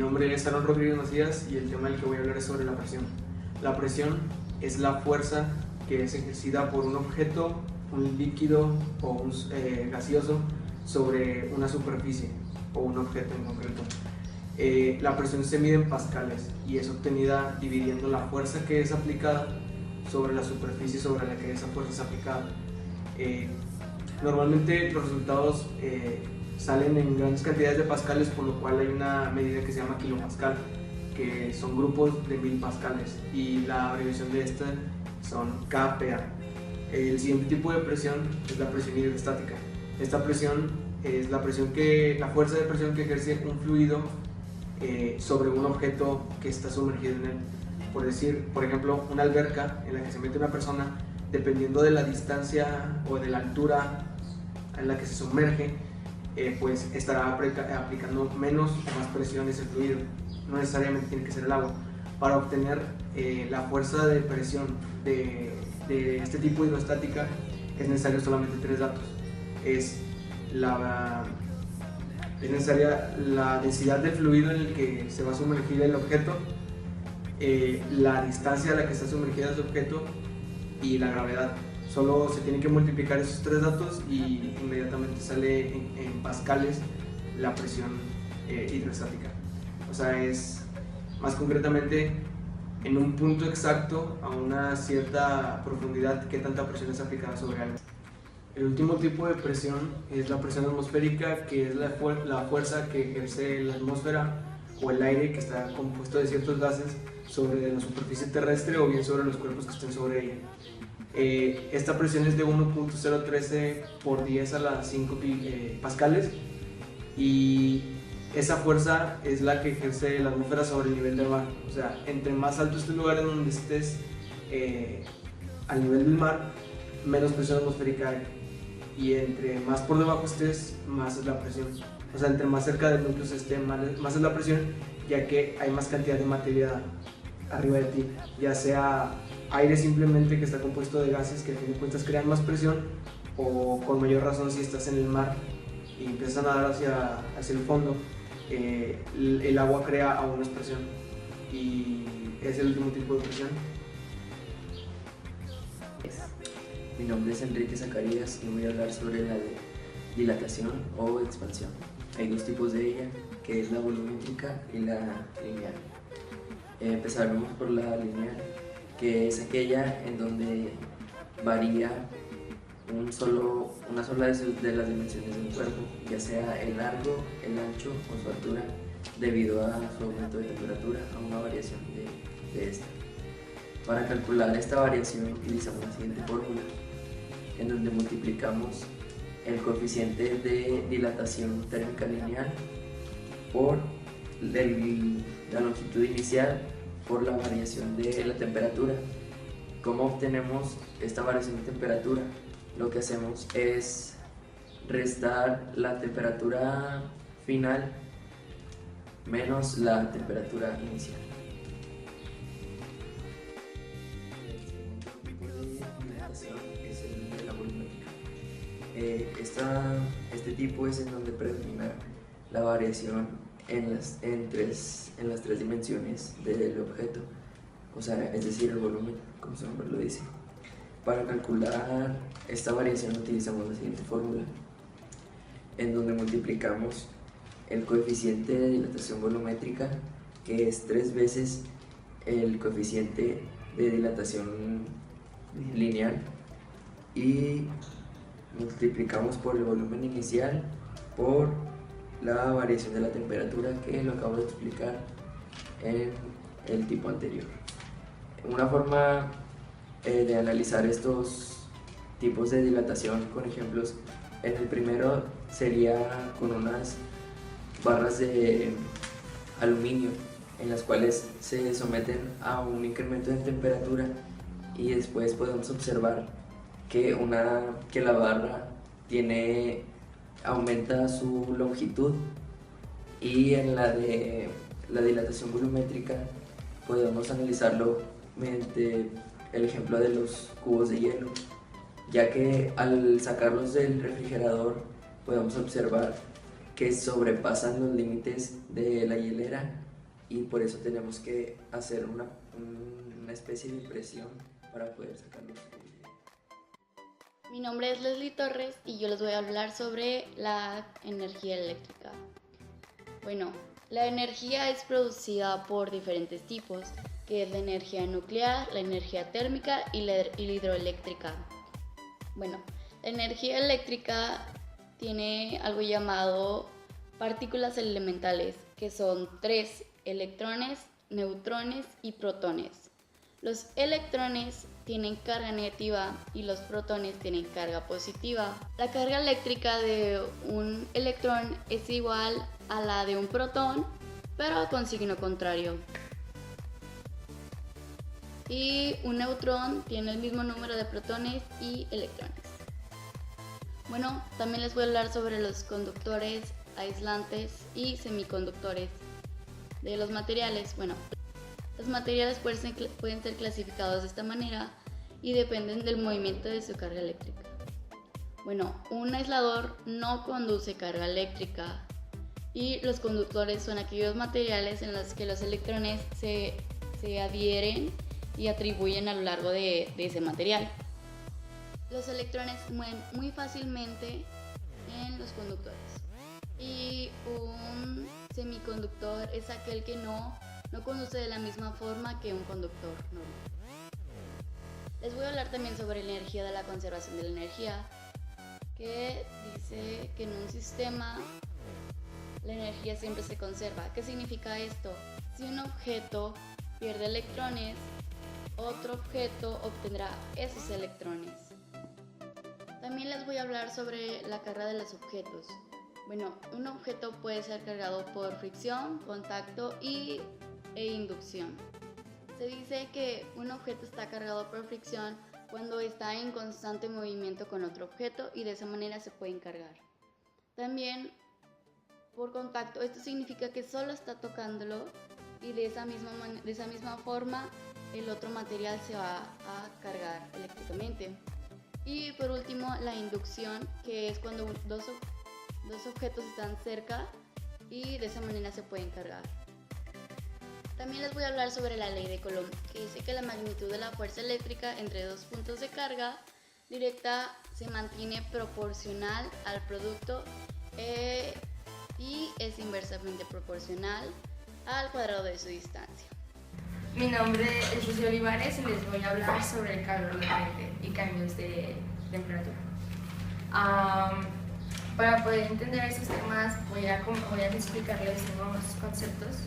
nombre es Aaron Rodríguez Macías y el tema del que voy a hablar es sobre la presión. La presión es la fuerza que es ejercida por un objeto, un líquido o un gaseoso sobre una superficie o un objeto en concreto. La presión se mide en pascales y es obtenida dividiendo la fuerza que es aplicada sobre la superficie sobre la que esa fuerza es aplicada. Normalmente los resultados salen en grandes cantidades de pascales, por lo cual hay una medida que se llama kilopascal, que son grupos de 1000 pascales, y la abreviación de esta son kPa. El siguiente tipo de presión es la presión hidrostática. Esta presión es la fuerza de presión que ejerce un fluido sobre un objeto que está sumergido en él. Por ejemplo, una alberca en la que se mete una persona, dependiendo de la distancia o de la altura en la que se sumerge, pues estará aplicando menos o más presión ese fluido. No necesariamente tiene que ser el agua. Para obtener la fuerza de presión de este tipo hidrostática es necesario solamente 3 datos. Es necesaria la densidad del fluido en el que se va a sumergir el objeto, la distancia a la que está sumergido ese objeto y la gravedad. Solo se tienen que multiplicar esos 3 datos y inmediatamente sale en pascales la presión hidrostática. O sea, es más concretamente en un punto exacto, a una cierta profundidad, qué tanta presión es aplicada sobre algo. El último tipo de presión es la presión atmosférica, que es la fuerza que ejerce la atmósfera o el aire, que está compuesto de ciertos gases, sobre la superficie terrestre o bien sobre los cuerpos que estén sobre ella. Esta presión es de 1.013 por 10 a la 5 pascales, y esa fuerza es la que ejerce la atmósfera sobre el nivel del mar. O sea, entre más alto esté el lugar en donde estés al nivel del mar, menos presión atmosférica hay, y entre más por debajo estés, más es la presión. O sea, entre más cerca del núcleo se esté, más es la presión, ya que hay más cantidad de materia arriba de ti, ya sea aire simplemente, que está compuesto de gases que a fin de cuentas crean más presión, o con mayor razón si estás en el mar y empiezas a nadar hacia el fondo, el agua crea aún más presión, y es el último tipo de presión. Mi nombre es Enrique Zacarías y voy a hablar sobre la dilatación o expansión. Hay 2 tipos de ella, que es la volumétrica y la lineal. Empezaremos por la lineal, que es aquella en donde varía una sola de las dimensiones de un cuerpo, ya sea el largo, el ancho o su altura, debido a su aumento de temperatura, a una variación de esta. Para calcular esta variación utilizamos la siguiente fórmula, en donde multiplicamos el coeficiente de dilatación térmica lineal por la longitud inicial por la variación de la temperatura. ¿Cómo obtenemos esta variación de temperatura? Lo que hacemos es restar la temperatura final menos la temperatura inicial. Es el de la volumétrica. Este tipo es en donde predomina la variación en las 3 dimensiones del objeto, o sea, es decir, el volumen, como su nombre lo dice. Para calcular esta variación utilizamos la siguiente fórmula, en donde multiplicamos el coeficiente de dilatación volumétrica, que es 3 veces el coeficiente de dilatación lineal, y multiplicamos por el volumen inicial por la variación de la temperatura, que lo acabo de explicar en el tipo anterior. Una forma de analizar estos tipos de dilatación con ejemplos, en el primero sería con unas barras de aluminio en las cuales se someten a un incremento de temperatura, y después podemos observar que la barra aumenta su longitud, y en la de la dilatación volumétrica podemos analizarlo mediante el ejemplo de los cubos de hielo, ya que al sacarlos del refrigerador podemos observar que sobrepasan los límites de la hielera y por eso tenemos que hacer una especie de impresión para poder sacarlos. Mi nombre es Leslie Torres y yo les voy a hablar sobre la energía eléctrica. Bueno, la energía es producida por diferentes tipos, que es la energía nuclear, la energía térmica y la hidroeléctrica. Bueno, la energía eléctrica tiene algo llamado partículas elementales, que son 3: electrones, neutrones y protones. Los electrones tienen carga negativa y los protones tienen carga positiva. La carga eléctrica de un electrón es igual a la de un protón, pero con signo contrario. Y un neutrón tiene el mismo número de protones y electrones. Bueno, también les voy a hablar sobre los conductores, aislantes y semiconductores de los materiales. Bueno, los materiales pueden ser clasificados de esta manera y dependen del movimiento de su carga eléctrica. Bueno, un aislador no conduce carga eléctrica y los conductores son aquellos materiales en los que los electrones se adhieren y atribuyen a lo largo de ese material. Los electrones mueven muy fácilmente en los conductores y un semiconductor es aquel que no conduce de la misma forma que un conductor normal. Les voy a hablar también sobre la energía de la conservación de la energía, que dice que en un sistema la energía siempre se conserva. ¿Qué significa esto? Si un objeto pierde electrones, otro objeto obtendrá esos electrones. También les voy a hablar sobre la carga de los objetos. Bueno, un objeto puede ser cargado por fricción, contacto e inducción. Se dice que un objeto está cargado por fricción cuando está en constante movimiento con otro objeto y de esa manera se pueden cargar. También por contacto, esto significa que solo está tocándolo y de esa misma forma el otro material se va a cargar eléctricamente. Y por último, la inducción, que es cuando dos objetos están cerca y de esa manera se pueden cargar. También les voy a hablar sobre la ley de Coulomb, que dice que la magnitud de la fuerza eléctrica entre dos puntos de carga directa se mantiene proporcional al producto y es inversamente proporcional al cuadrado de su distancia. Mi nombre es Rocío Olivares y les voy a hablar sobre el calor latente y cambios de temperatura. Para poder entender esos temas voy a explicarles unos conceptos.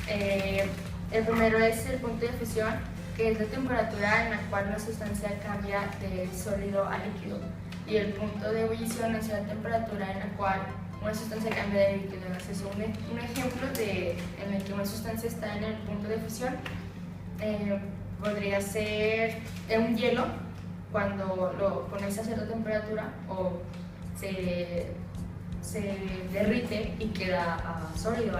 El primero es el punto de fusión, que es la temperatura en la cual una sustancia cambia de sólido a líquido, y el punto de ebullición es la temperatura en la cual una sustancia cambia de líquido. Entonces, un ejemplo en el que una sustancia está en el punto de fusión podría ser un hielo. Cuando lo pones a cierta temperatura o se derrite y queda sólido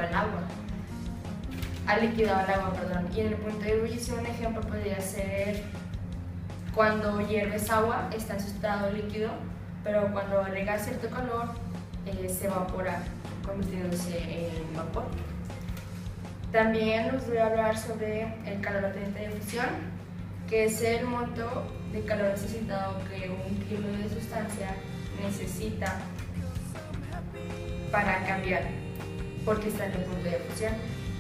líquido al agua, perdón. Y en el punto de ebullición, un ejemplo podría ser cuando hierves agua, está en su estado líquido, pero cuando agrega cierto calor se evapora, convirtiéndose en vapor. También les voy a hablar sobre el calor latente de fusión, que es el monto de calor necesitado que un kilo de sustancia necesita para cambiar, porque está en el punto de fusión.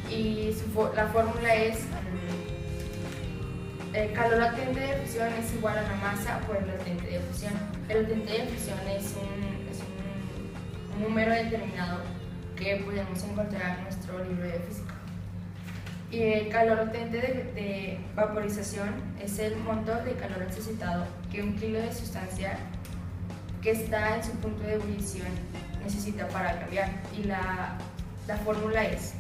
Y la fórmula es el calor latente de fusión es igual a la masa por el latente de fusión. El latente de fusión es un número determinado que podemos encontrar en nuestro libro de física. Y el calor latente de vaporización es el monto de calor necesitado que un kilo de sustancia que está en su punto de ebullición necesita para cambiar. Y la fórmula es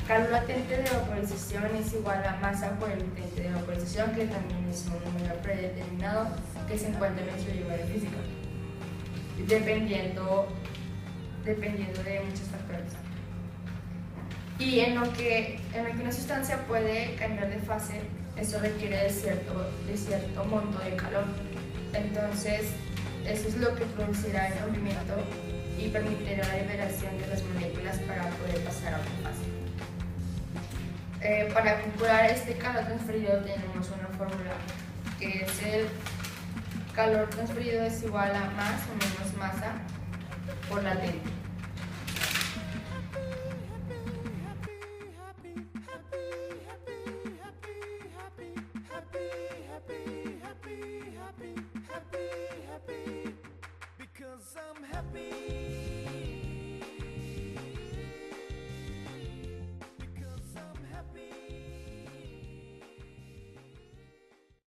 calor latente de vaporización es igual a masa por el latente de vaporización, que también es un número predeterminado que se encuentra en nuestro libro de física, dependiendo de muchos factores. Y en lo que una sustancia puede cambiar de fase, eso requiere de cierto monto de calor. Entonces, eso es lo que producirá el rompimiento y permitirá la liberación de las moléculas para poder pasar a otra fase. Para calcular este calor transferido tenemos una fórmula que es el calor transferido es igual a más o menos masa por latente. Because I'm happy.